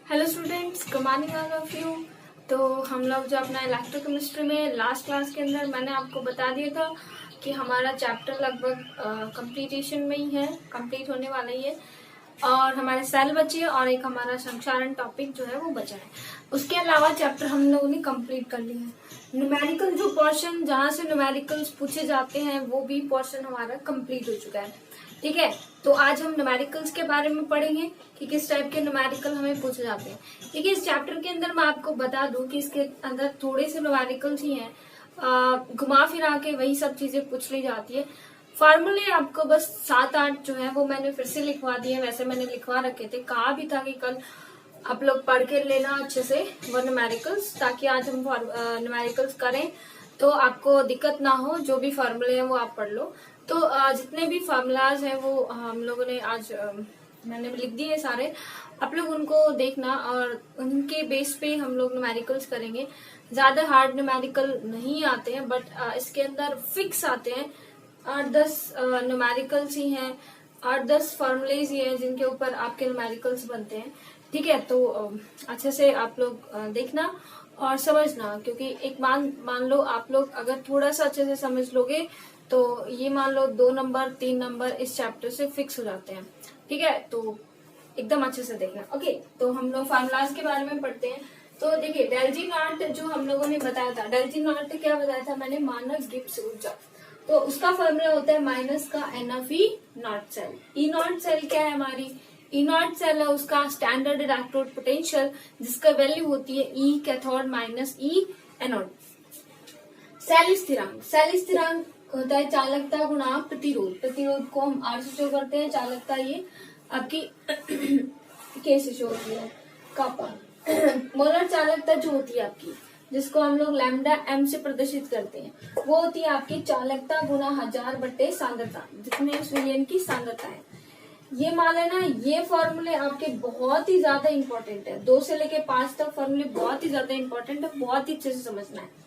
Hello students, good morning all of you. तो हम लोग जो अपना इलेक्ट्रोकेमिस्ट्री में लास्ट क्लास के अंदर मैंने आपको बता दिया था कि हमारा चैप्टर लगभग कंप्लीटेशन में ही है, कंप्लीट होने वाला ही है और हमारे सेल बची है और एक हमारा संक्षारण टॉपिक जो है वो बचा है। उसके अलावा चैप्टर हम लोगों ने कंप्लीट कर लिया है। न्यूमेरिकल जो पोर्शन जहाँ से न्यूमेरिकल्स पूछे जाते हैं वो भी पोर्शन हमारा कंप्लीट हो चुका है। ठीक है, तो आज हम न्यूमेरिकल्स के बारे में पढ़ेंगे कि किस टाइप के न्यूमेरिकल हमें पूछे जाते हैं। देखिए, इस चैप्टर के अंदर मैं आपको बता दूं कि इसके अंदर थोड़े से न्यूमेरिकल्स ही हैं, घुमा फिरा के वही सब चीजें पूछ ली जाती है। फॉर्मूले आपको बस 7-8 जो है वो मैंने फिर से लिखवा दिए, वैसे मैंने लिखवा रखे थे, कहा भी था कि कल आप लोग पढ़ के लेना अच्छे से वो न्यूमेरिकल्स, ताकि आज हम न्यूमेरिकल्स करें तो आपको दिक्कत ना हो, जो भी फॉर्मूले हैं वो आप पढ़ लो। तो जितने भी फार्मूलाज हैं वो हम लोगों ने आज मैंने लिख दिए सारे, आप लोग उनको देखना और उनके बेस पे हम लोग न्यूमेरिकल्स करेंगे। ज्यादा हार्ड न्यूमेरिकल नहीं आते हैं, बट इसके अंदर फिक्स आते हैं। 8-10 न्यूमेरिकल्स ही हैं, 8-10 फॉर्मूलेज ही हैं जिनके ऊपर आपके न्यूमेरिकल्स बनते हैं। ठीक है, तो अच्छे से आप लोग देखना और समझना, क्योंकि एक मान लो आप लोग अगर थोड़ा सा अच्छे से समझ लोगे तो ये मान लो 2 नंबर 3 नंबर इस चैप्टर से फिक्स हो जाते हैं। ठीक है, तो एकदम अच्छे से देखना। ओके, तो हम लोग फार्मूलाज के बारे में पढ़ते हैं। तो देखिए, डेल जी नॉट जो हम लोगों ने बताया था, डेल जी नॉट क्या बताया था मैंने, मानक गिब्स ऊर्जा। तो उसका फॉर्मूला होता है माइनस का n of E naught cell. E naught cell क्या है हमारी, ई नॉट सेल है उसका स्टैंडर्ड इलेक्ट्रोड पोटेंशियल, जिसका वैल्यू होती है E cathode minus E anode. Cell स्थिरांक, सेल स्थिरांक होता है चालकता गुणा प्रतिरोध। प्रतिरोध को हम आर से शो करते हैं, चालकता ये आपकी के से शो होती है, कापा। मोलर चालकता जो होती है आपकी, जिसको हम लोग लैम्डा एम से प्रदर्शित करते हैं, वो होती है आपकी चालकता गुणा 1000 बटे सांद्रता, जितने उस विलयन की सांद्रता है। ये मान लेना, ये फॉर्मूले आपके बहुत ही ज्यादा इंपॉर्टेंट है। 2 से लेके 5 तक फॉर्मूले बहुत ही ज्यादा इंपॉर्टेंट है, बहुत ही अच्छे से समझना है।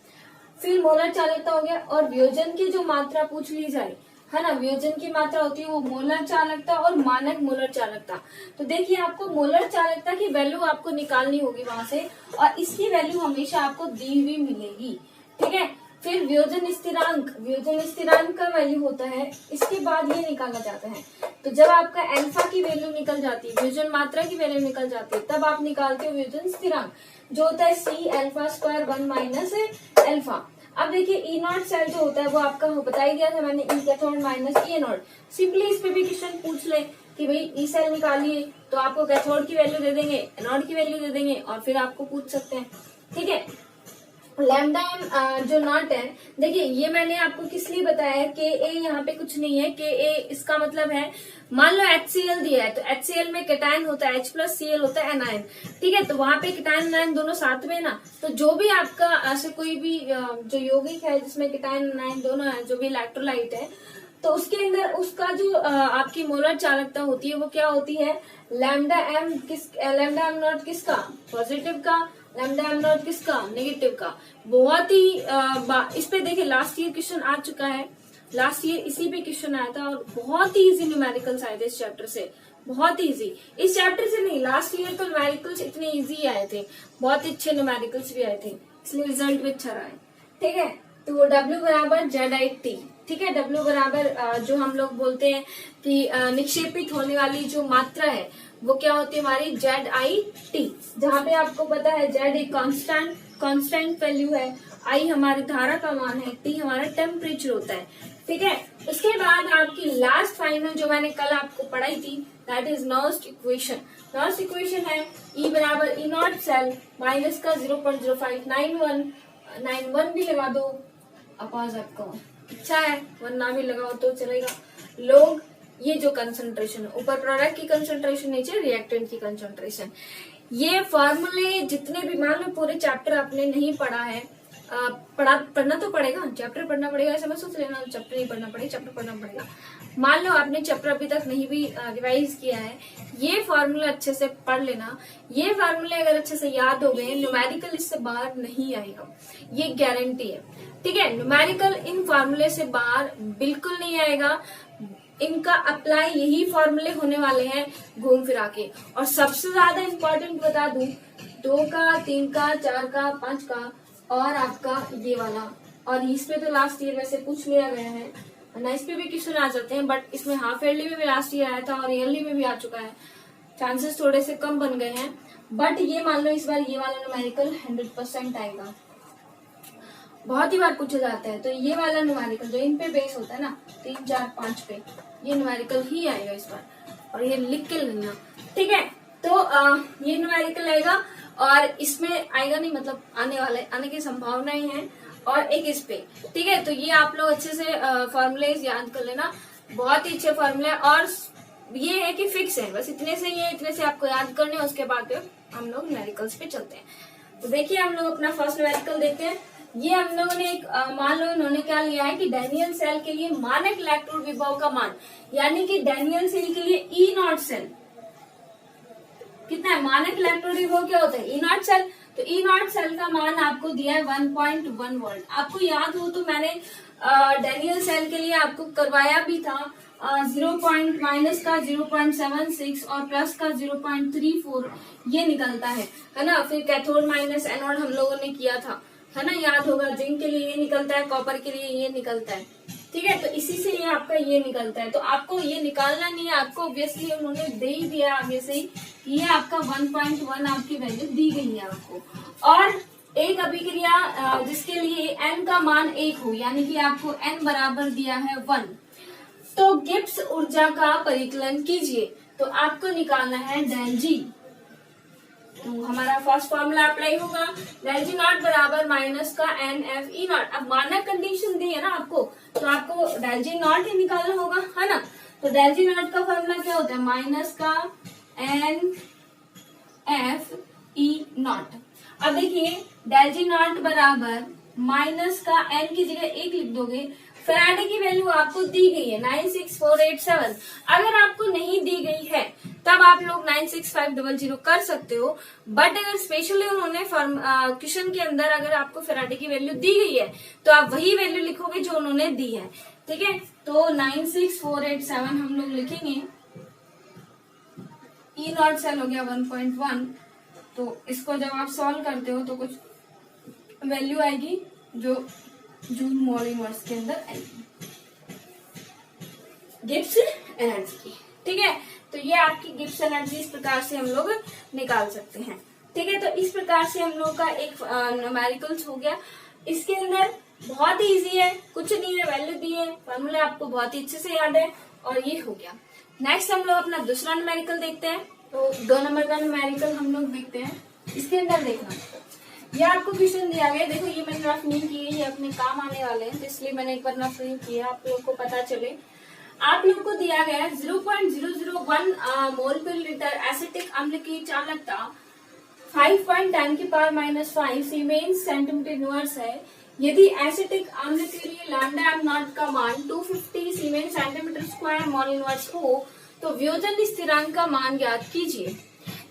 फिर मोलर चालकता हो गया, और वियोजन की जो मात्रा पूछ ली जाए, है ना, वियोजन की मात्रा होती है वो मोलर चालकता और मानक मोलर चालकता। तो देखिए, आपको मोलर चालकता की वैल्यू आपको निकालनी होगी वहां से, और इसकी वैल्यू हमेशा आपको दी हुई मिलेगी। ठीक है, फिर वियोजन स्थिरांक, वियोजन स्थिरांक का वैल्यू होता है, इसके बाद ये निकाला जाता है। तो जब आपका अल्फा की वैल्यू निकल जाती है, वियोजन मात्रा की वैल्यू निकल जाती है, तब आप निकालते हो वियोजन स्थिरांक, जो होता है C alpha square 1 minus alpha. अब देखिए, ई नॉट सेल जो होता है वो आपका बता ही दिया था मैंने, ई cathode minus E anode. Simply इस पे भी क्वेश्चन पूछ ले कि भाई ई सेल निकालिए, तो आपको कैथोड की वैल्यू दे देंगे, एनोड की वैल्यू दे देंगे, और फिर आपको पूछ सकते हैं। ठीक है, लैम्डा एम जो नॉट है, देखिए ये मैंने आपको किस लिए बताया है, के ए यहाँ पे कुछ नहीं है। के ए इसका मतलब है, मान लो HCl दिया है, तो HCl में कैटायन होता है H प्लस Cl होता है एनायन। ठीक है, तो वहां पे कैटायन एनायन दोनों साथ में ना, तो जो भी आपका ऐसे कोई भी जो यौगिक है जिसमें कैटायन एनायन दोनों है, जो भी इलेक्ट्रोलाइट है, तो उसके अंदर उसका जो आपकी मोलर चालकता होती है वो क्या होती है, लैम्डा एम नॉट किसका, पॉजिटिव का, लैम्डा एम नॉट किसका, नेगेटिव का। बहुत ही इस पे देखिए लास्ट ईयर क्वेश्चन आ चुका है, लास्ट ईयर इसी पे क्वेश्चन आया था, और बहुत ही इजी न्यूमेरिकल्स आए थे इस चैप्टर से, बहुत इजी। इस चैप्टर से नहीं, लास्ट ईयर तो न्यूमेरिकल्स इतने इजी आए थे, बहुत अच्छे न्यूमेरिकल्स भी आए थे, इसलिए रिजल्ट भी अच्छा रहा है। ठीक है, तो W बराबर ZIT। ठीक है, W बराबर जो हम लोग बोलते हैं कि निक्षेपित होने वाली जो मात्रा है वो क्या होती है हमारी, ZIT, जहाँ पे आपको पता है Z एक कांस्टेंट वैल्यू है, I हमारी धारा का मान है, T हमारा टेम्परेचर होता है। ठीक है, उसके बाद आपकी लास्ट फाइनल जो मैंने कल आपको पढ़ाई थी, दैट इज नॉस्ट इक्वेशन। नॉस्ट इक्वेशन है E बराबर ई नॉट सेल माइनस का 0.0591 भी लगा दो, अपाज आपको इच्छा है, वरना भी लगाओ तो चलेगा। लोग ये जो कंसंट्रेशन है, ऊपर प्रोडक्ट की कंसंट्रेशन, नीचे रिएक्टेंट की कंसंट्रेशन, ये फॉर्मूले जितने भी, मान लो पूरे चैप्टर आपने नहीं पढ़ा है, पढ़ना तो पड़ेगा, चैप्टर पढ़ना पड़ेगा, ऐसा मत सोच लेना चैप्टर नहीं पढ़ना पड़ेगा, चैप्टर पढ़ना पड़ेगा। मान लो आपने चैप्टर अभी तक नहीं भी रिवाइज किया है, ये फॉर्मूला अच्छे से पढ़ लेना। ये फॉर्मूले अगर अच्छे से याद हो गए, न्यूमेरिकल इससे बाहर नहीं आएगा, ये गारंटी है। ठीक है, न्यूमेरिकल इन फॉर्मूले से बाहर बिल्कुल नहीं आएगा। इनका अप्लाई यही फॉर्मूले होने वाले हैं घूम फिरा के। और सबसे ज्यादा इम्पोर्टेंट बता दूं, 2 का, 3 का, 4 का, 5 का और आपका ये वाला। और इस पे तो लास्ट ईयर वैसे पूछ लिया गया है, वरना इस पे भी क्वेश्चन आ जाते हैं, बट इसमें हाफ ईयरली में भी लास्ट ईयर आया था और ईयरली में भी आ चुका है। चांसेस थोड़े से कम बन गए हैं, बट ये मान लो इस बार ये वाला न्यूमेरिकल 100% आएगा। बहुत ही बार पूछा जाता है, तो ये वाला न्यूमेरिकल जो इन पे बेस होता है ना 3, 4, 5 पे, ये न्यूमेरिकल ही आएगा इस बार, और ये लिख के लेना, ठीक है। तो ये न्यूमेरिकल आएगा और इसमें आएगा नहीं, मतलब आने की संभावनाएं हैं, और एक इस पे, ठीक है। तो ये आप लोग अच्छे से फॉर्मूले याद कर लेना, बहुत ही अच्छे फॉर्मूले। और ये है कि फिक्स है, बस इतने से आपको याद करने, उसके बाद हम लोग न्यूमेरिकल्स पे चलते हैं। तो देखिए हम लोग अपना फर्स्ट न्यूमेरिकल देखते हैं। ये हम लोगों ने एक मान लो इन्होंने क्या लिया है कि डैनियल सेल के लिए मानक इलेक्ट्रोड विभव का मान, यानी कि डैनियल सेल के लिए E0 सेल कितना है, मानक इलेक्ट्रोड विभव क्या होता है E0 सेल। तो E0 सेल का मान आपको दिया है 1.1 वोल्ट। आपको याद हो तो मैंने डैनियल सेल के लिए आपको करवाया भी था, माइनस का 0.76 और प्लस का 0.34 ये निकलता है ना। फिर कैथोड माइनस एनोड हम लोगों ने किया था, है ना, याद होगा। जिंक के लिए ये निकलता है, कॉपर के लिए ये निकलता है, ठीक है। तो इसी से ये आपका ये निकलता है। तो आपको ये निकालना नहीं है, आपको ऑब्वियसली उन्होंने दे ही दिया आगे से ही, ये आपका 1.1 आपकी वैल्यू दी गई है आपको। और एक अभिक्रिया जिसके लिए n का मान 1 हो, यानी कि आपको n बराबर दिया है 1, तो गिब्स ऊर्जा का परिकलन कीजिए। तो आपको निकालना है डेल जी। तो हमारा फर्स्ट फॉर्मूला अप्लाई होगा, डेल जी नॉट बराबर माइनस का एन एफ ई नॉट। अब मानक कंडीशन दी है ना आपको, तो आपको डेल जी नॉट ही निकालना होगा, है ना। तो डेल जी नॉट का फॉर्मूला क्या होता है, माइनस का एन एफ ई नॉट। अब देखिए डेल जी नॉट बराबर माइनस का एन की जगह 1 लिख दोगे। फैराडे की वैल्यू आपको दी गई है 96487। अगर आपको नहीं दी गई है तब आप लोग 96500 कर सकते हो, बट अगर स्पेशली उन्होंने क्वेश्चन के अंदर अगर आपको फैराडे की वैल्यू दी गई है तो आप वही वैल्यू लिखोगे जो उन्होंने दी है, ठीक है। तो 96487 हम लोग लिखेंगे। ई नॉट सेल हो गया 1.1। तो इसको जब आप सॉल्व करते हो तो कुछ वैल्यू आएगी जो जूल मोल इनवर्स के अंदर आएगी गिब्स एनर्जी की, ठीक है। तो ये आपकी गिब्स एनर्जी इस प्रकार से हम लोग निकाल सकते हैं, ठीक है। तो इस प्रकार से हम लोग का एक न्यूमेरिकल्स हो गया। इसके अंदर बहुत ही इजी है, कुछ नहीं है, वैल्यू दी है, फॉर्मूला आपको बहुत ही अच्छे से याद है, और ये हो गया। नेक्स्ट हम लोग अपना दूसरा न्यूमेरिकल देखते हैं। तो 2 नंबर का न्यूमेरिकल हम लोग देखते हैं। इसके अंदर देखना, ये आपको क्वेश्चन दिया गया, देखो ये मैंने रफ नहीं किए, ये अपने काम आने वाले हैं, तो इसलिए मैंने एक बार रफ नहीं किया, आप लोगों को पता चले। आप लोग को दिया गया है 0.001 मोल पर लीटर एसिटिक अम्ल की चालकता 5.10⁻⁵ सीमेंस सेंटीमीटर इनवर्स है। यदि एसिटिक अम्ल के लिए लैम्डा एम नॉट का मान 250 siemens centimetre square mole inverse हो तो वियोजन स्थिरांक का मान ज्ञात कीजिए।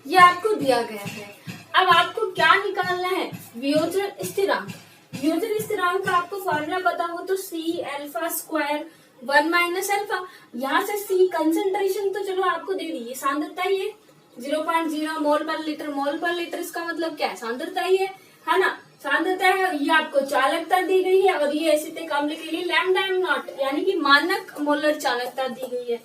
ये आपको दिया गया है। अब आपको क्या निकालना है, वियोजन स्थिरांक। वियोजन स्थिरांक का आपको फॉर्मूला पता हो तो C alpha square 1 minus alpha. यहाँ से C कंसेंट्रेशन तो चलो आपको दे दी, ये सांद्रता ही है 0.0 मोल पर लीटर। मोल पर लीटर इसका मतलब क्या है, सांद्रता ही है ना, सांद्रता है। ये आपको चालकता दी गई है, और ये एसिटिक अम्ल के लिए लैम्डा एम नॉट यानी कि मानक मोलर चालकता दी गई है,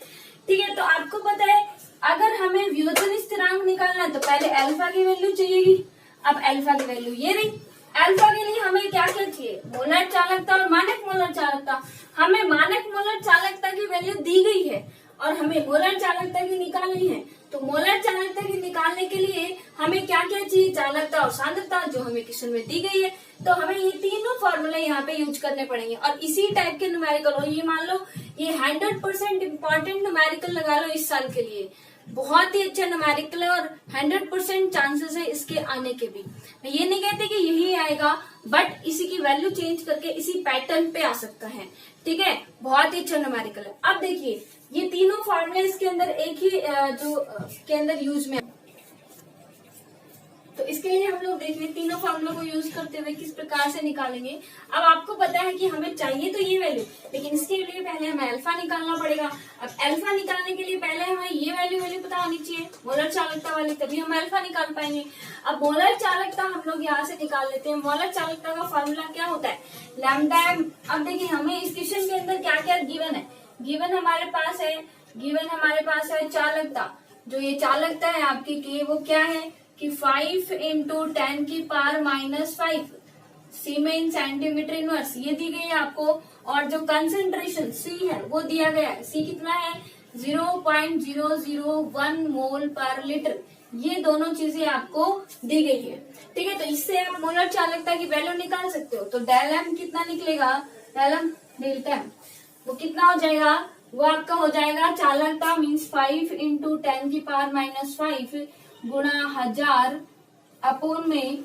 ठीक है। तो आपको पता है अगर हमें वियोजन स्थिरांक निकालना है तो पहले अल्फा की वैल्यू चाहिएगी। अब अल्फा की वैल्यू ये रही। अल्फा के लिए हमें क्या क्या चाहिए, मोलर चालकता और मानक मोलर चालकता। हमें मानक मोलर चालकता की वैल्यू दी गई है और हमें मोलर चालकता की निकालनी है। तो मोलर चालकता की निकालने के लिए हमें क्या क्या चाहिए, चालकता और सांद्रता, जो हमें क्वेश्चन में दी गई है। तो हमें ये तीनों फॉर्मूले यहाँ पे यूज करने पड़ेंगे, और इसी टाइप के न्यूमेरिकल हो। ये मान लो ये 100% इम्पोर्टेंट न्यूमेरिकल लगा लो इस साल के लिए, बहुत ही अच्छा न्यूमेरिकल है और 100% चांसेस है इसके आने के भी। मैं ये नहीं कहती कि यही आएगा, बट इसी की वैल्यू चेंज करके इसी पैटर्न पे आ सकता है, ठीक है। बहुत ही अच्छा न्यूमेरिकल है। अब देखिए ये तीनों फॉर्मूले इसके अंदर एक ही जो के अंदर यूज में, तो इसके इसके लिए हम लोग देखिए तीनों फॉर्मूला को यूज करते हुए किस प्रकार से निकालेंगे। अब आपको पता है कि हमें चाहिए तो ये वैल्यू, लेकिन इसके लिए पहले हमें अल्फा निकालना पड़ेगा। अब अल्फा निकालने के लिए पहले हमें ये वैल्यू पता होनी चाहिए मोलर चालकता वाली, तभी हम अल्फा निकाल पाएंगे। अब मोलर चालकता हम लोग यहाँ से निकाल लेते हैं। मोलर चालकता का फॉर्मूला क्या होता है, लैम्डा एम। अब देखिए हमें इस क्वेश्चन के अंदर क्या क्या गिवन है, गिवन हमारे पास है चालकता। जो ये चालकता है आपकी की वो क्या है कि 5 इंटू 10 की पावर -5 सीमेन सेंटीमीटर इनवर्स ये दी गई है आपको। और जो कंसंट्रेशन सी है वो दिया गया है, सी कितना है 0.001 मोल पर लीटर। ये दोनों चीजें आपको दी गई है, ठीक है। तो इससे आप मोलर चालकता की वैल्यू निकाल सकते हो। तो डेल एम कितना निकलेगा, डेल एम डेल्टा एम वो कितना हो जाएगा, वो आपका हो जाएगा चालकता मीन्स 5 इंटू 10 की पावर -5 गुणा 1000 अपोन में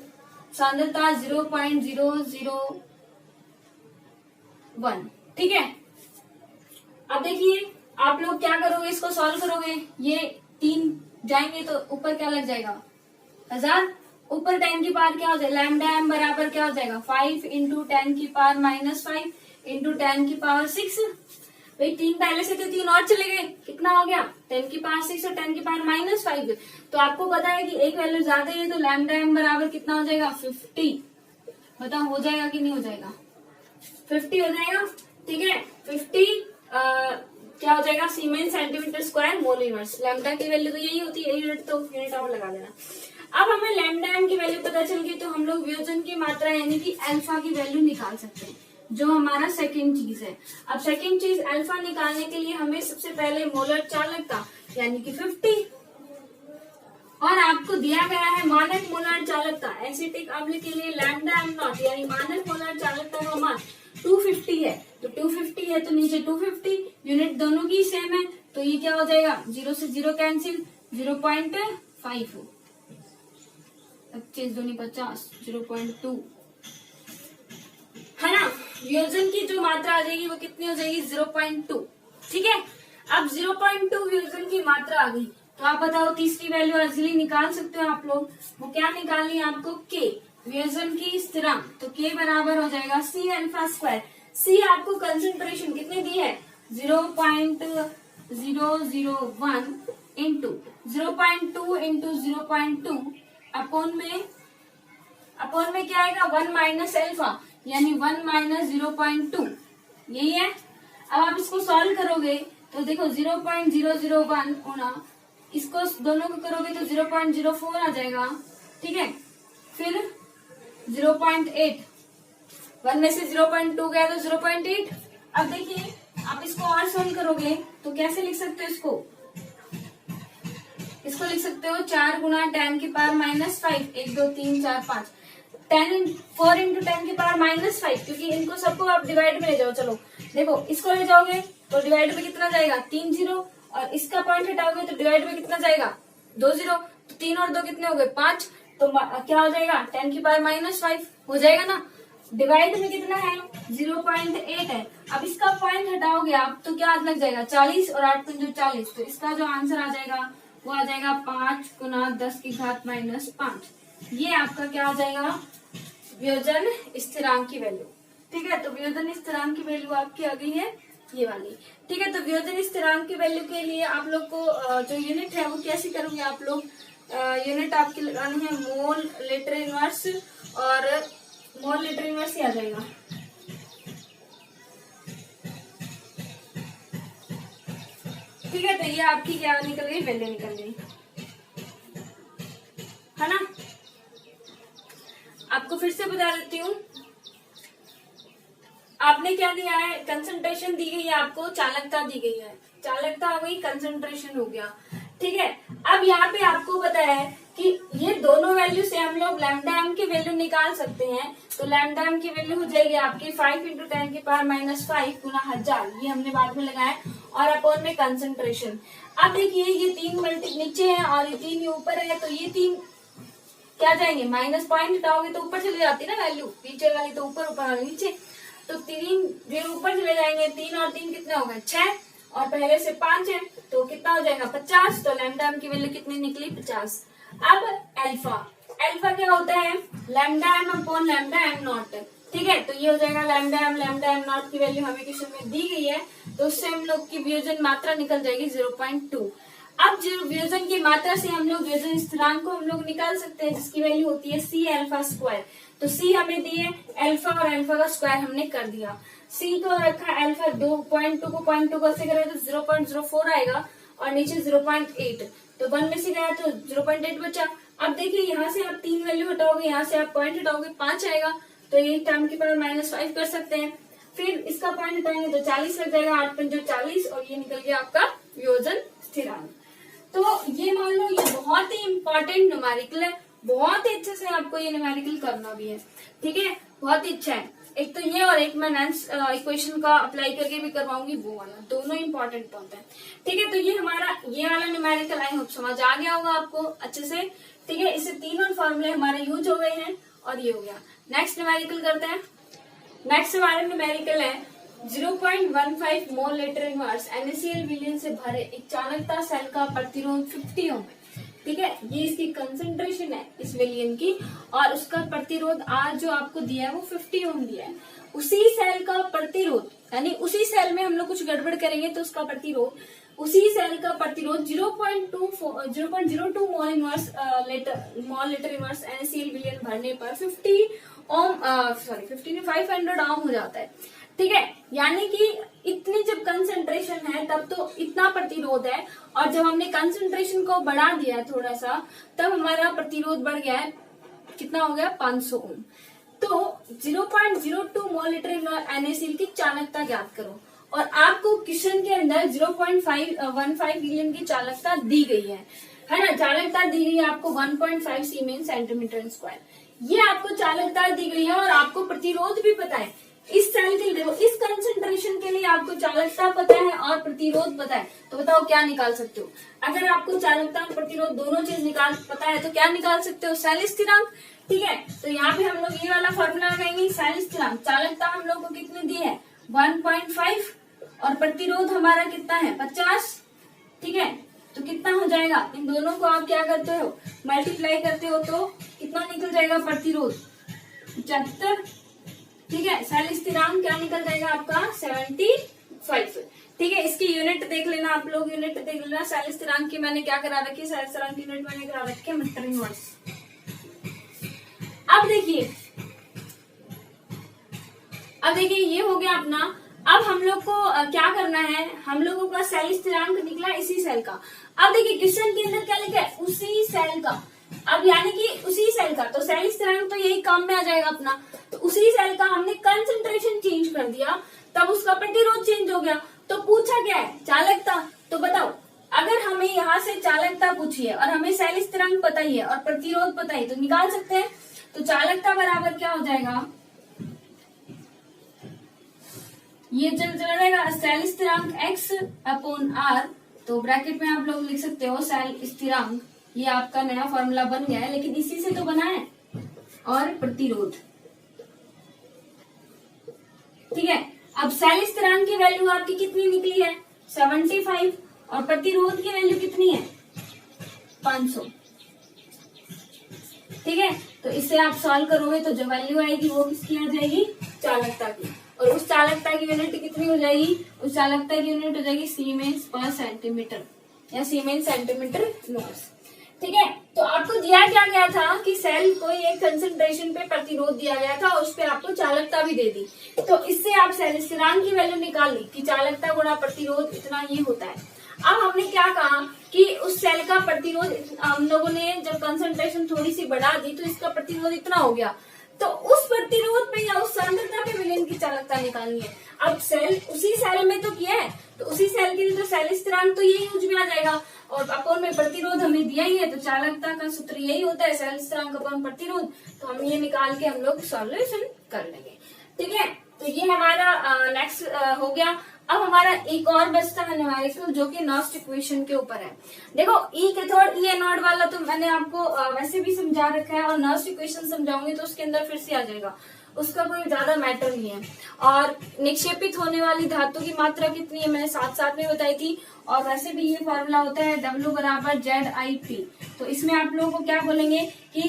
सांद्रता 0.001, ठीक है। अब देखिए आप लोग क्या करोगे, इसको सॉल्व करोगे, ये 3 जाएंगे तो ऊपर क्या लग जाएगा 1000, ऊपर 10 की पावर क्या हो जाएगा, लैम्डा एम बराबर क्या हो जाएगा 5 इंटू 10 की पावर -5 इंटू 10 की पावर 6। भाई 3 पहले से तो 3 और चले गए, कितना हो गया 10 की पावर 6 और 10 की पावर -5। तो आपको पता है कि एक वैल्यू ज्यादा है तो लैम्डा एम बराबर कितना हो जाएगा 50। बताओ हो जाएगा कि नहीं हो जाएगा, 50 हो जाएगा, ठीक है। 50 क्या हो जाएगा siemens centimetre square mole inverse. Lambda की वैल्यू तो यही होती है, यूनिट तो यूनिट आप लगा देना। अब हमें लैम्डा एम की वैल्यू पता चल गई तो हम लोग वियोजन की मात्रा यानी कि अल्फा की वैल्यू निकाल सकते हैं, जो हमारा सेकंड चीज है। अब सेकंड चीज अल्फा निकालने के लिए हमें सबसे पहले मोलर चालकता यानी कि 50 और आपको दिया गया है मानक मोलर चालकता एसिटिक अम्ल के लिए लैम्डा एम नॉट यानी मानक मोलर चालकता का मान 250 है। तो 250 है तो नीचे 250, यूनिट दोनों की सेम है तो ये क्या हो जाएगा 0 से 0 कैंसिल 0.5 25 दूनी 50 0.2 है ना। वियोजन की जो मात्रा आ जाएगी वो कितनी हो जाएगी 0.2, ठीक है। अब 0.2 वियोजन की मात्रा आ गई तो आप बताओ तीसरी वैल्यू इजीली निकाल सकते हो आप लोग। वो क्या निकालनी है आपको, के वियोजन की स्थिरांक। तो के बराबर हो जाएगा सी अल्फा स्क्वायर। सी आपको कंसंट्रेशन कितनी दी है 0.001 इंटू 0.2 इंटू 0.2 अपोन में क्या आएगा 1 माइनस अल्फा यानी 1 माइनस 0.2 यही है। अब आप इसको सॉल्व करोगे तो देखो 0.001 होना, इसको दोनों को करोगे तो 0.04 आ जाएगा, ठीक है। फिर 0.8 1 में से 0.2 गया तो 0.8। अब देखिए आप इसको और सॉल्व करोगे तो कैसे लिख सकते हो, इसको लिख सकते हो 4 गुना 10 की पावर -5 1 2 3 4 5 4 इंटू 10 की पावर -5 क्योंकि इनको सबको आप डिवाइड में ले जाओ। चलो देखो इसको ले जाओगे तो डिवाइड में कितना जाएगा 3 0 और इसका पॉइंट हटाओगे तो डिवाइड में कितना जाएगा 2 0। तो 3 और 2 कितने हो गए 5। तो क्या हो जाएगा 10 की पावर -5 हो जाएगा ना। डिवाइड में कितना है 0.8 है। अब इसका पॉइंट हटाओगे आप तो क्या लग जाएगा 40 और 8 पंजे 40। तो इसका जो आंसर आ जाएगा वो आ जाएगा 5 गुना 10 की घात -5। ये आपका क्या आ जाएगा वियोजन स्थिरांक की वैल्यू, ठीक है। तो वियोजन स्थिरांक की वैल्यू आपकी आ गई है ये वाली, ठीक है। तो वियोजन स्थिरांक की वैल्यू के लिए आप लोग को जो यूनिट है वो कैसे करोगे आप लोग, यूनिट आपकी लगानी है मोल लीटर इनवर्स और मोल लीटर इनवर्स ही आ जाएगा, ठीक है। तो ये आपकी क्या निकल गई वैल्यू निकल गई है ना। आपको फिर से बता देती हूँ, आपने क्या दिया है कंसंट्रेशन दी गई है आपको, चालकता दी गई है, चालकता हो गई कंसंट्रेशन हो गया, ठीक है। अब यहाँ पे आपको पता है कि ये दोनों वैल्यू से हम लोग लैम्डा एम की वैल्यू निकाल सकते हैं। तो लैम्डा एम की वैल्यू हो जाएगी आपकी 5 इंटू 10 की पावर -5 गुना 1000, ये हमने बाद में लगाया, और अपॉन में कंसंट्रेशन। अब देखिए ये 3 मल्टी नीचे है और ये 3 ऊपर है, तो ये 3 क्या जाएंगे माइनस पॉइंट हटाओगे तो ऊपर चले जाती है ना वैल्यू, नीचे वाली तो ऊपर ऊपर वाली नीचे। तो 3 जो ऊपर चले जाएंगे, 3 और 3 कितने हो गए 6 और पहले से 5 है तो कितना हो जाएगा 50। तो लैम्डा एम की वैल्यू कितनी निकली 50। अब अल्फा, अल्फा क्या होता है, lambda M upon lambda M naught. ठीक है, तो ये हो जाएगा लैम्डा एम नॉट की वैल्यू हमें क्वेश्चन में दी गई है, तो उससे हम लोग की वियोजन मात्रा निकल जाएगी 0.2। अब जो वियोजन की मात्रा से हम लोग वियोजन स्थिरांक को हम लोग निकाल सकते हैं, जिसकी वैल्यू होती है सी अल्फा स्क्वायर। तो सी हमें दिए अल्फा और अल्फा का स्क्वायर हमने कर दिया। सी को रखा अल्फा 2.2 को 0.2 कैसे करें तो 0.04 आएगा और नीचे 0.8, तो 1 में से गया तो 0.8 बचा। अब देखिए यहाँ से आप 3 वैल्यू हटाओगे, यहाँ से आप पॉइंट हटाओगे 5 आएगा, तो ये टर्म की पावर -5 कर सकते हैं। फिर इसका पॉइंट हटाएंगे तो 40 लग जाएगा, 8 पंजे 40 और ये निकल गया आपका वियोजन स्थिरांक। तो ये मान लो ये बहुत ही इंपॉर्टेंट न्यूमेरिकल है, बहुत ही अच्छे से आपको ये न्यूमेरिकल करना भी है। ठीक है, बहुत ही अच्छा है। एक तो ये और एक मैं नेक्स्ट इक्वेशन का अप्लाई करके भी करवाऊंगी, वो वाला, दोनों इंपॉर्टेंट होता है। ठीक है, तो ये हमारा ये वाला न्यूमेरिकल आई होप समझ आ गया होगा आपको अच्छे से। ठीक है, इससे तीनों फॉर्मूले हमारे यूज हो गए हैं और ये हो गया। नेक्स्ट न्यूमेरिकल करते हैं। नेक्स्ट हमारा न्यूमेरिकल है 0.15 मोल लीटर इनवर्स NaCl विलयन से भरे एक चालकता सेल का प्रतिरोध 50 ओम है। ठीक है, ये इसकी कंसंट्रेशन है इस विलयन की, और उसका प्रतिरोध R जो आपको दिया है वो 50 ओम दिया है। उसी सेल का प्रतिरोध, यानी उसी सेल में हम लोग कुछ गड़बड़ करेंगे तो उसका प्रतिरोध, उसी सेल का प्रतिरोध 0.02 मोल लीटर इनवर्स NaCl विलयन भरने पर 500 ओम हो जाता है। ठीक है, यानी कि इतनी जब कंसंट्रेशन है तब तो इतना प्रतिरोध है, और जब हमने कंसंट्रेशन को बढ़ा दिया है थोड़ा सा, तब हमारा प्रतिरोध बढ़ गया है, कितना हो गया 500 ओम। तो 0.02 मोल लीटर NaCl की चालकता ज्ञात करो, और आपको क्वेश्चन के अंदर 0.15 विलयन की चालकता दी गई है ना, चालकता दी गई है आपको 1.5 सीमेंस सेंटीमीटर स्क्वायर, ये आपको चालकता दी गई है, और आपको प्रतिरोध भी पता है इस सेल के लिए, इस कंसंट्रेशन के लिए आपको चालकता पता है और प्रतिरोध पता है, तो बताओ क्या निकाल सकते हो। अगर आपको चालकता और प्रतिरोध दोनों चीज निकाल पता है तो क्या निकाल सकते हो, सेल स्थिरांक। ठीक है, तो यहाँ पे हम लोग ये वाला फॉर्मूला लगाएंगे, सेल स्थिरांक। चालकता हम लोग को कितनी दी है 1.5, और प्रतिरोध हमारा कितना है 50। ठीक है, तो कितना हो जाएगा, इन दोनों को आप क्या करते हो मल्टीप्लाई करते हो तो कितना निकल जाएगा प्रतिरोध 75। ठीक है, सेल स्थिरांक क्या निकल जाएगा आपका 75। ठीक है, इसकी यूनिट देख लेना आप लोग, यूनिट देख लेना सेल स्थिरांक की मैंने क्या करा रखी है, सेल स्थिरांक की यूनिट मैंने करा रखी है मीटर इनवर्स। अब देखिए ये हो गया अपना। अब हम लोग को क्या करना है, हम लोगों का सेल स्थिरांक निकला इसी सेल का। अब देखिए क्वेश्चन के अंदर क्या लिखा है, उसी सेल का। अब यानी कि उसी सेल का, तो सेल स्थिरांक तो यही काम में आ जाएगा अपना। तो उसी सेल का हमने कंसंट्रेशन चेंज कर दिया, तब उसका प्रतिरोध चेंज हो गया। तो पूछा क्या है चालकता, तो बताओ अगर हमें यहाँ से चालकता पूछी है और हमें सेल स्थिरांक पता ही है और प्रतिरोध पता ही, तो निकाल सकते हैं। तो चालकता बराबर क्या हो जाएगा, ये चल जाएगा सेल स्थिरांक x अपॉन r, तो ब्रैकेट में आप लोग लिख सकते हो सेल स्थिरांक, ये आपका नया फॉर्मूला बन गया है, लेकिन इसी से तो बना है, और प्रतिरोध। ठीक है, अब सेल स्थिरांक की वैल्यू आपकी कितनी निकली है 75, और प्रतिरोध की वैल्यू कितनी है 500। ठीक है, तो इसे आप सॉल्व करोगे तो जो वैल्यू आएगी वो किसकी आ जाएगी, चालकता की, और उस चालकता की यूनिट कितनी हो जाएगी, उस चालकता की यूनिट हो जाएगी सीमेंस पर सेंटीमीटर या सीमेंस सेंटीमीटर इनवर्स। ठीक है, तो आपको दिया क्या गया था कि सेल को एक कंसंट्रेशन पे प्रतिरोध दिया गया था और उस पे आपको चालकता भी दे दी, तो इससे आप सेल स्थिरांक की वैल्यू निकाल ली कि चालकता गुणा प्रतिरोध इतना ही होता है। अब हमने क्या कहा कि उस सेल का प्रतिरोध, हम लोगों ने जब कंसंट्रेशन थोड़ी सी बढ़ा दी तो इसका प्रतिरोध इतना हो गया, तो उस प्रतिरोध पे या उस सांद्रता पे विलयन की चालकता निकालनी है। अब सेल उसी सेल में तो किया है, तो उसी सेल के लिए तो सेल स्थिरांक तो यही यूज में आ जाएगा, और अपॉन में प्रतिरोध हमें दिया ही है, तो चालकता का सूत्र यही होता है सेल स्थिरांक अपॉन प्रतिरोध। तो हम ये निकाल के हम लोग सॉल्यूशन कर लेंगे। ठीक है, तो ये हमारा नेक्स्ट हो गया। अब हमारा एक और बचता है न्यूमेरिकल जो कि नॉस्ट इक्वेशन के ऊपर है। देखो ई कैथोड ई एनोड वाला तो मैंने आपको वैसे भी समझा रखा है, और नॉस्ट इक्वेशन समझाऊंगी तो उसके अंदर फिर से आ जाएगा, उसका कोई ज्यादा मैटर नहीं है। और निक्षेपित होने वाली धातु की मात्रा कितनी है मैंने साथ साथ में बताई थी, और वैसे भी ये फॉर्मूला होता है W बराबर ZIP। तो इसमें आप लोगों को क्या बोलेंगे कि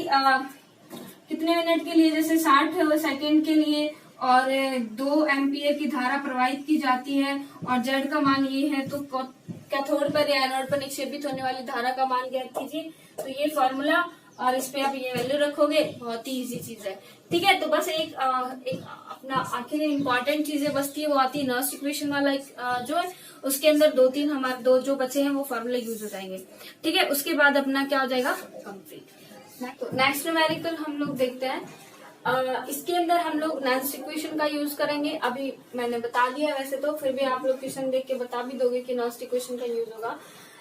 कितने मिनट के लिए, जैसे 60 सेकेंड के लिए और 2 एम्पियर की धारा प्रवाहित की जाती है, और Z का मान ये है, तो कैथोड पर या एनोड पर निक्षेपित होने वाली धारा का मान ज्ञात कीजिए। तो ये फॉर्मूला, और इस पे आप ये वैल्यू रखोगे, बहुत ही इजी चीज है। ठीक है, तो बस एक अपना आखिर इम्पोर्टेंट चीजें बचती है, वो आती है नॉस्ट इक्वेशन वाला जो है, उसके अंदर 2-3 हमारे 2 जो बचे हैं वो फॉर्मूले यूज हो जाएंगे। ठीक है, उसके बाद अपना क्या हो जाएगा, कंप्लीट। नेक्स्ट न्यूमेरिकल हम लोग देखते हैं। इसके अंदर हम लोग नॉस्ट इक्वेशन का यूज करेंगे। अभी मैंने बता दिया, वैसे तो फिर भी आप लोग क्वेश्चन देख के बता भी दोगे कि नॉस्ट इक्वेशन का यूज होगा।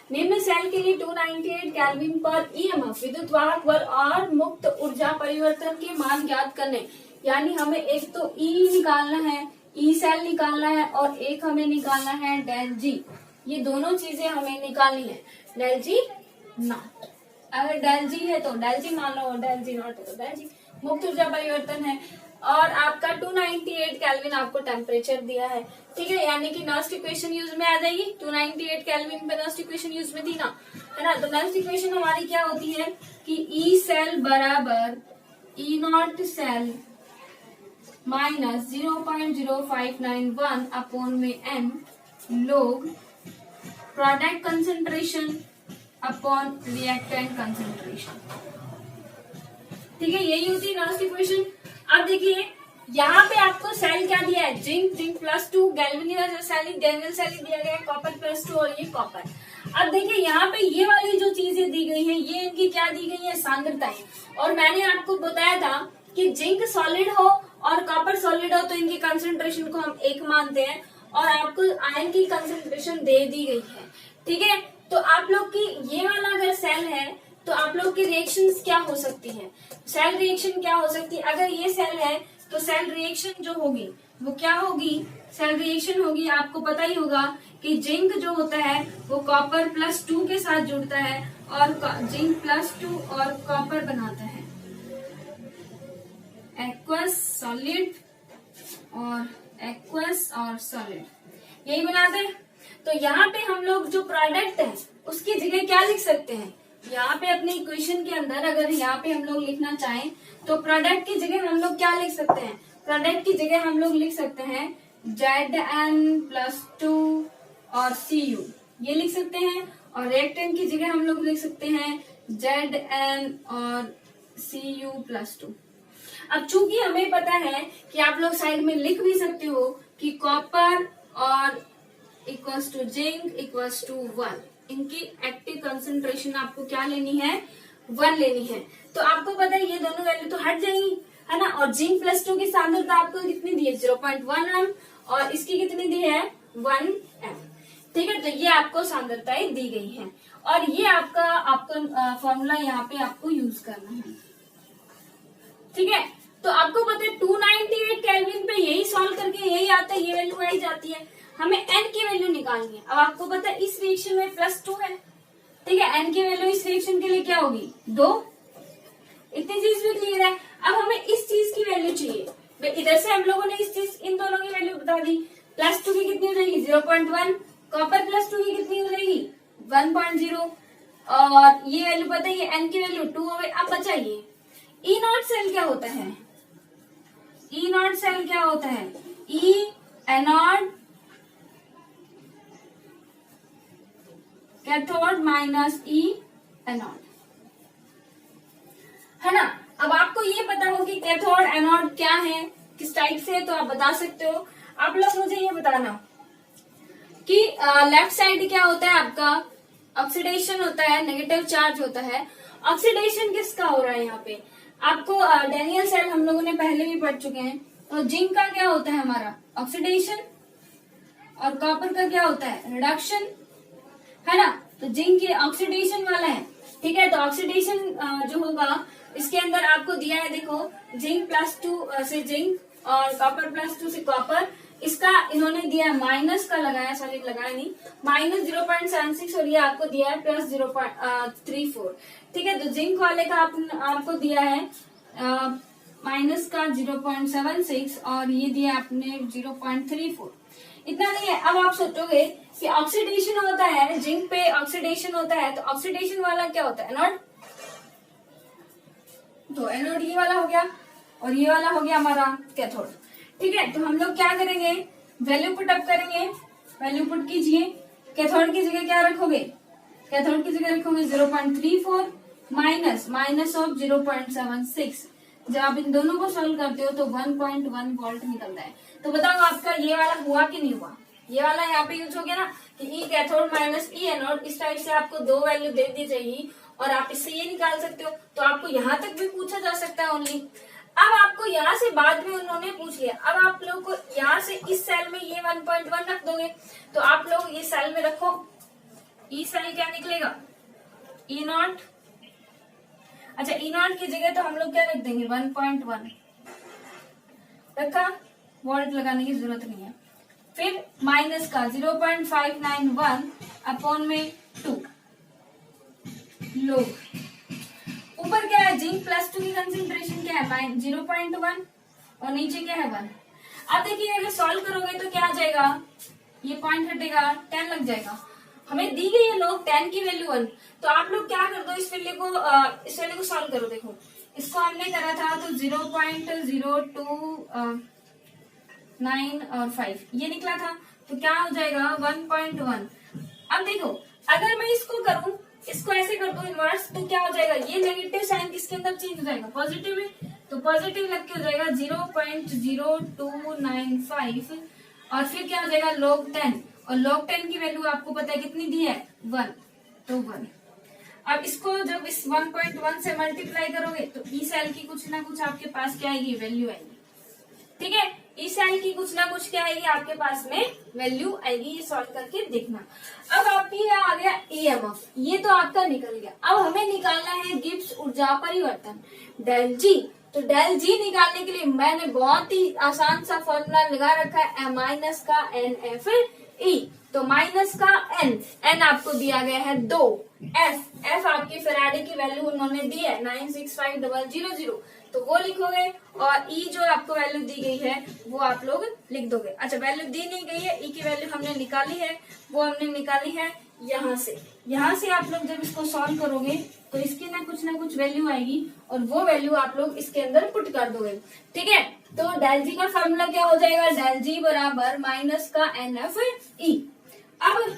निम्न सेल के लिए 298 केल्विन पर ईएमएफ विद्युत वाहक बल और मुक्त ऊर्जा परिवर्तन के मान ज्ञात करने। यानी हमें एक तो ई निकालना है, ई सेल निकालना है, और एक हमें निकालना है डेल जी। ये दोनों चीजें हमें निकालनी है, डेल जी नॉट। अगर डेल जी है तो डेल जी मान लो, डेल जी नॉट है तो डेल जी। मुक्त ऊर्जा परिवर्तन है, और आपका 298 केल्विन आपको टेम्परेचर दिया है। ठीक है, यानी कि नॉस्ट इक्वेशन यूज में आ जाएगी। 298 केल्विन पे नॉस्ट इक्वेशन यूज में थी ना, है ना। तो नॉस्ट इक्वेशन हमारी क्या होती है कि ई सेल बराबर ई नॉट सेल माइनस 0.0591 अपॉन में n लोग product concentration upon reactant concentration. ठीक है, यही होती है नॉस्ट इक्वेशन। अब देखिए यहाँ पे आपको सेल क्या दिया है, जिंक +2, गैल्वेनिक सेल दिया गया है कॉपर +2, और ये कॉपर। अब देखिए यहाँ पे ये वाली जो चीजें दी गई है, ये इनकी क्या दी गई है, सांद्रताएं। और मैंने आपको बताया था कि जिंक सॉलिड हो और कॉपर सॉलिड हो तो इनकी कंसेंट्रेशन को हम 1 मानते हैं, और आपको आयन की कंसेंट्रेशन दे दी गई है। ठीक है, तो आप लोग की ये वाला अगर सेल है तो आप लोग की रिएक्शंस क्या हो सकती है, सेल रिएक्शन क्या हो सकती है। अगर ये सेल है तो सेल रिएक्शन जो होगी वो क्या होगी, सेल रिएक्शन होगी, आपको पता ही होगा कि जिंक जो होता है वो कॉपर +2 के साथ जुड़ता है, और जिंक +2 और कॉपर बनाता है एक्वस सॉलिड, और एक्वस और सॉलिड यही बनाते हैं। तो यहाँ पे हम लोग जो प्रोडक्ट है उसकी जगह क्या लिख सकते हैं, यहाँ पे अपने इक्वेशन के अंदर अगर यहाँ पे हम लोग लिखना चाहें तो प्रोडक्ट की जगह हम लोग क्या लिख सकते हैं, प्रोडक्ट की जगह हम लोग लिख सकते हैं Zn+2 और Cu, ये लिख सकते हैं। और रिएक्टेंट की जगह हम लोग लिख सकते हैं Zn और Cu+2। अब चूंकि हमें पता है कि आप लोग साइड में लिख भी सकते हो कि कॉपर और equals to zinc equals to 1, इनकी एक्टिव कंसेंट्रेशन आपको क्या लेनी है, 1 लेनी है। तो आपको पता है ये दोनों वैल्यू तो हट जाएंगी, है ना। और जिंक +2 की सांद्रता आपको कितनी दी है, 0.1 m, और इसकी कितनी दी है, 1 m। ठीक है, तो ये आपको सांद्रताएं दी गई हैं, और ये आपको फॉर्मूला यहाँ पे आपको यूज करना है। ठीक है, तो आपको पता है 298 केल्विन पे यही सॉल्व करके यही आता है, ये वैल्यू आई जाती है। हमें n की वैल्यू निकालनी है। अब आपको पता है इस रिएक्शन में +2 है, ठीक है, n की वैल्यू इस रिएक्शन के लिए क्या होगी, 2। इतनी चीज भी क्लियर है। अब हमें इस चीज की वैल्यू चाहिए, इधर से हम लोगों ने इस चीज इन दोनों की वैल्यू बता दी। +2 की कितनी हो जाएगी, 0.1, कॉपर +2 की कितनी हो जाएगी, 1.0, और ये वैल्यू पता है, ये n की वैल्यू 2 हो गई। अब बचा ये ई नॉट सेल क्या होता है, ई नॉट सेल क्या होता है, ई anode cathode minus E anode, है ना। अब आपको ये पता हो कि कैथोड एनोड क्या है, किस टाइप से है, तो आप बता सकते हो। आप लोग मुझे ये बताना कि लेफ्ट साइड क्या होता है आपका, ऑक्सीडेशन होता है, नेगेटिव चार्ज होता है। ऑक्सीडेशन किसका हो रहा है यहाँ पे, आपको डेनियल सेल हम लोगों ने पहले भी पढ़ चुके हैं। तो जिंक का क्या होता है हमारा, ऑक्सीडेशन, और कॉपर का क्या होता है, रिडक्शन, है ना। तो जिंक ये ऑक्सीडेशन वाला है, ठीक है। तो ऑक्सीडेशन जो होगा इसके अंदर आपको दिया है, देखो जिंक +2 से जिंक और कॉपर +2 से कॉपर, इसका इन्होंने दिया माइनस का लगाया, सॉरी लगाया नहीं, माइनस 0.76 और ये आपको दिया है प्लस 0.34। ठीक है, तो जिंक वाले का आपको दिया है माइनस का 0.76 और ये दिया आपने 0.34। इतना नहीं है। अब आप सोचोगे कि ऑक्सीडेशन होता है, जिंक पे ऑक्सीडेशन होता है, तो ऑक्सीडेशन वाला क्या होता है? एनोड। तो एनोड ये वाला हो गया और ये वाला हो गया हमारा कैथोड। ठीक है, तो हम लोग क्या करेंगे, वैल्यू पुट अप करेंगे। वैल्यू पुट कीजिए। कैथोड की जगह क्या रखोगे? कैथोड की जगह रखोगे 0.34 माइनस ऑफ 0.76। जब आप इन दोनों को सॉल्व करते हो तो 1.1 वोल्ट निकलता है। तो बताओ आपका ये वाला हुआ कि नहीं हुआ? ये वाला यहाँ पे यूज हो गया ना कि ई कैथोड माइनस ई एनोड। इस टाइप से आपको दो वैल्यू दे दी जाएगी और आप इससे ये निकाल सकते हो। तो आपको यहाँ तक भी पूछा जा सकता है ओनली। अब आपको यहाँ से बाद में उन्होंने पूछ लिया, अब आप लोग को यहाँ से इस सेल में ये 1.1 रख दोगे तो आप लोग ये सेल में रखो। ई सेल क्या निकलेगा? ई नॉट। अच्छा, ई नॉट की जगह तो हम लोग क्या रख देंगे? 1.1 रखा, वोल्ट लगाने की जरूरत नहीं है। फिर माइनस का 0.591 अपॉन में 2 लोग। ऊपर क्या है? जिंक प्लस 2 की कंसेंट्रेशन क्या है? 0.1 और नीचे क्या है? 1। अब देखिए अगर सॉल्व करोगे तो क्या आ जाएगा? ये पॉइंट हटेगा, 10 लग जाएगा। हमें दी गई है लोग 10 की वैल्यू 1। तो आप लोग क्या कर दो, इस वैल्यू को सॉल्व करो। देखो इसको हमने करा था तो 0.02 और 5 ये निकला था, तो क्या हो जाएगा? 1.1। अब देखो अगर मैं इसको करूं, इसको ऐसे कर दो इनवर्स, तो क्या हो जाएगा? ये नेगेटिव साइन किसके अंदर चेंज हो जाएगा? पॉजिटिव में। तो पॉजिटिव लग के हो जाएगा 0.0295 और फिर क्या हो जाएगा? log 10। और log 10 की वैल्यू आपको पता है कितनी दी है? 1। तो 1। अब इसको जब इस 1.1 से मल्टीप्लाई करोगे तो ई सेल की कुछ ना कुछ आपके पास क्या आएगी? वैल्यू आएगी। ठीक है, ई सेल की कुछ ना कुछ क्या आएगी आपके पास में? वैल्यू आएगी। ये सॉल्व करके देखना। अब आपकी आ गया ईएमएफ, ये तो आपका निकल गया। अब हमें निकालना है गिब्स ऊर्जा परिवर्तन, डेल जी। तो डेल जी निकालने के लिए मैंने बहुत ही आसान सा फॉर्मूला लगा रखा है, एम माइनस का एन एफ ई। तो माइनस का एन आपको दिया गया है 2, एफ आपकी फेराडे की वैल्यू उन्होंने दी है 965000, तो वो लिखोगे और ई जो आपको वैल्यू दी गई है वो आप लोग लिख दोगे। अच्छा, वैल्यू दी नहीं गई है, ई की वैल्यू हमने निकाली है, वो हमने निकाली है यहाँ से आप लोग जब इसको सॉल्व करोगे तो इसकी ना कुछ वैल्यू आएगी और वो वैल्यू आप लोग इसके अंदर पुट कर दोगे। ठीक है, तो डेल जी का फॉर्मूला क्या हो जाएगा? डेल जी बराबर माइनस का एन एफ ई। अब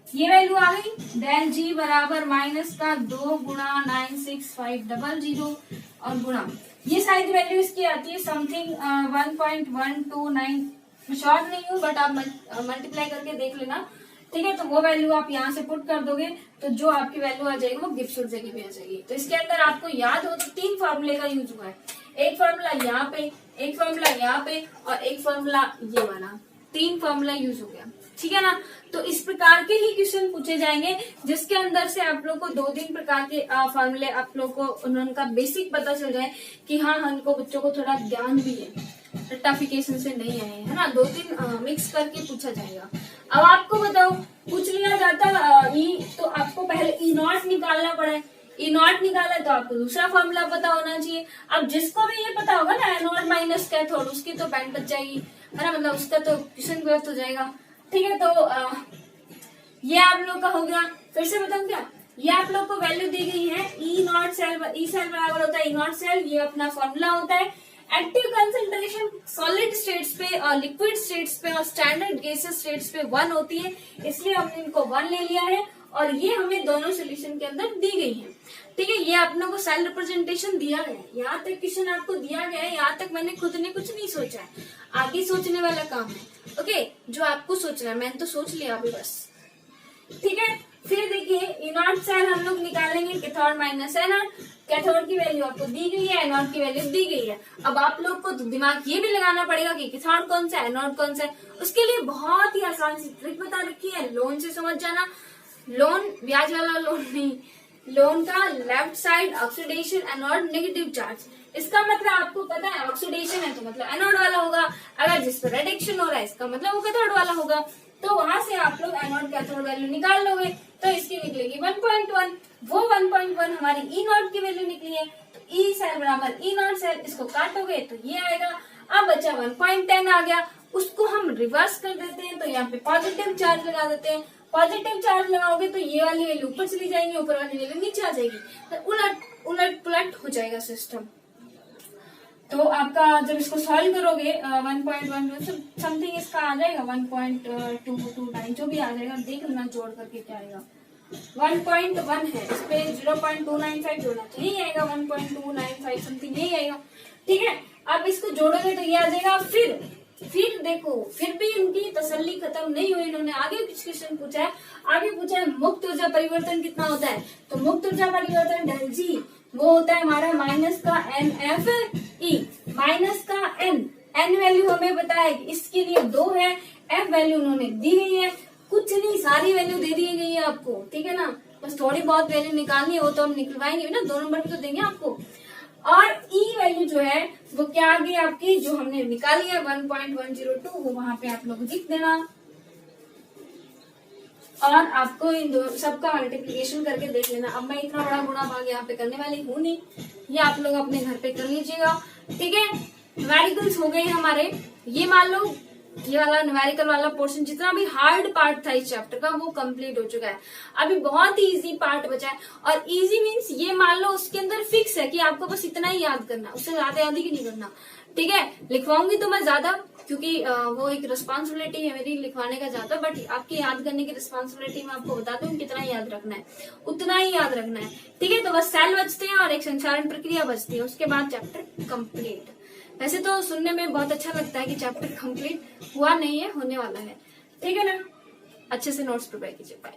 ये वैल्यू आ गई, डेल जी बराबर माइनस का 2 गुणा 96500 और गुणा ये साइड वैल्यू इसकी आती है समथिंग 1.129। मैं श्योर नहीं हूँ बट आप मल्टीप्लाई करके देख लेना। ठीक है, तो वो वैल्यू आप यहाँ से पुट कर दोगे तो जो आपकी वैल्यू आ जाएगी वो गिब्स ऊर्जा की भी आ जाएगी। तो इसके अंदर आपको याद हो तो 3 फॉर्मूले का यूज हुआ है। एक फॉर्मूला यहाँ पे, एक फॉर्मूला यहाँ पे और एक फॉर्मूला ये वाला। 3 फॉर्मूला यूज हो गया। ठीक है ना, तो इस प्रकार के ही क्वेश्चन पूछे जाएंगे जिसके अंदर से आप लोग को 2-3 प्रकार के फॉर्मूले आप लोग को उनका बेसिक पता चल जाए कि हाँ हमको बच्चों को थोड़ा ज्ञान भी है, रट्टाफिकेशन से नहीं आए है ना। 2-3 मिक्स करके पूछा जाएगा। अब आपको बताओ, पूछ लिया जाता ई, तो आपको पहले ई नॉट निकालना पड़ा है। ई नॉट निकाला तो आपको दूसरा फॉर्मूला पता होना चाहिए। अब जिसको भी ये पता होगा ना एनोड माइनस कैथोड, उसकी तो बैंड बच जाएगी है ना, मतलब उसका तो क्वेश्चन व्यर्थ हो जाएगा। ठीक है, तो ये आप लोग का हो गया। फिर से बताऊं क्या, ये आप लोग को वैल्यू दी गई है ई नॉट सेल, ई सेल बराबर होता है ई नॉट सेल, ये अपना फॉर्मूला होता है। एक्टिव कंसंट्रेशन सॉलिड स्टेट्स पे और लिक्विड स्टेट्स पे और स्टैंडर्ड गैसेस स्टेट्स पे 1 होती है, इसलिए हमने इनको 1 ले लिया है और ये हमें दोनों सोल्यूशन के अंदर दी गई है। ठीक है, ये आप लोगों को सेल रिप्रेजेंटेशन दिया गया है। यहाँ तक क्वेश्चन आपको दिया गया है, यहाँ तक मैंने खुद ने कुछ नहीं सोचा है, आगे सोचने वाला काम है। ओके, जो आपको सोचना है मैंने तो सोच लिया अभी बस। ठीक है, फिर देखिए इनॉट सेल हम लोग निकालेंगे कैथोड माइनस एनोड। कैथोड की वैल्यू आपको दी गई है, एनोड की वैल्यू दी गई है। अब आप लोग को दिमाग ये भी लगाना पड़ेगा कि कैथोड कौन सा है, एनोड कौन सा है। उसके लिए बहुत ही आसान सी ट्रिक बता रखी है, लोन से समझ जाना। लोन ब्याज वाला लोन नहीं, लोन का left side oxidation anode negative charge. इसका मतलब आपको पता है ऑक्सीडेशन है तो मतलब एनोड वाला होगा, अगर जिस पर रिडक्शन हो रहा है इसका मतलब वो कैथोड वाला होगा। तो वहां से आप लोग एनोड कैथोड वैल्यू निकाल लोगे तो इसकी निकलेगी 1.1। वो 1.1 हमारी ई नॉट की वैल्यू निकली है, तो ई सेल बराबर ई नॉट सेल, इसको काटोगे तो ये आएगा। अब बचा 1.10 आ गया, उसको हम रिवर्स कर देते हैं, तो यहाँ पे पॉजिटिव चार्ज लगा देते हैं। पॉजिटिव चार्ज लगाओगे तो ये वाली वैल्यू ऊपर चली जाएंगी, ऊपर वाली वैल्यू नीचे आ जाएगी, तो उलट पुलट हो जाएगा सिस्टम। तो आपका जब इसको सॉल्व करोगे 1.1 समथिंग इसका आ जाएगा 1.229 जो भी आ जाएगा, देख लेना जोड़ करके क्या आएगा। 1.1 है, इस पे 0.295 जोड़ना तो यही आएगा 1.295 समथिंग यही आएगा। ठीक है, अब इसको जोड़ोगे तो ये आ जाएगा। फिर देखो, फिर भी उनकी तसल्ली खत्म नहीं हुई, इन्होंने आगे कुछ क्वेश्चन पूछा है। आगे पूछा है मुक्त ऊर्जा परिवर्तन कितना होता है, तो मुक्त ऊर्जा परिवर्तन डेल जी वो होता है हमारा माइनस का NFE, माइनस का n वैल्यू हमें पता है कि इसके लिए 2 है, f वैल्यू उन्होंने दी गई है, कुछ नहीं सारी वैल्यू दे दी गई है आपको। ठीक है ना, बस थोड़ी बहुत वैल्यू निकालनी है, वो तो हम निकलवाएंगे ना, 2 नंबर भी तो देंगे आपको। और ई वैल्यू जो है वो क्या आ गई आपकी, जो हमने निकाली है 1.102, वो वहां पे आप लोग लिख देना। और आपको इन दो सबका मल्टीप्लिकेशन करके देख लेना। अब मैं इतना बड़ा गुणा भाग यहाँ पे करने वाली हूँ नहीं, ये आप लोग अपने घर पे कर लीजिएगा। ठीक है, न्यूमेरिकल्स हो गए हमारे। ये मान लो ये वाला न्यूमेरिकल वाला पोर्शन जितना भी हार्ड पार्ट था इस चैप्टर का वो कंप्लीट हो चुका है। अभी बहुत ही इजी पार्ट बचा है, और इजी मीन्स ये मान लो उसके अंदर फिक्स है कि आपको बस इतना ही याद करना, उससे ज्यादा याद ही नहीं करना। ठीक है, लिखवाऊंगी तो मैं ज्यादा, क्योंकि वो एक रिस्पॉन्सिबिलिटी है मेरी लिखवाने का ज्यादा, बट आपकी याद करने की रिस्पॉन्सिबिलिटी मैं आपको बता दूं कितना याद रखना है, उतना ही याद रखना है। ठीक है, तो बस सेल बचते हैं और एक संचारण प्रक्रिया बचती है, उसके बाद चैप्टर कंप्लीट। वैसे तो सुनने में बहुत अच्छा लगता है कि चैप्टर कंप्लीट हुआ नहीं है, होने वाला है। ठीक है ना, अच्छे से नोट्स प्रिपेयर कीजिए। बाय।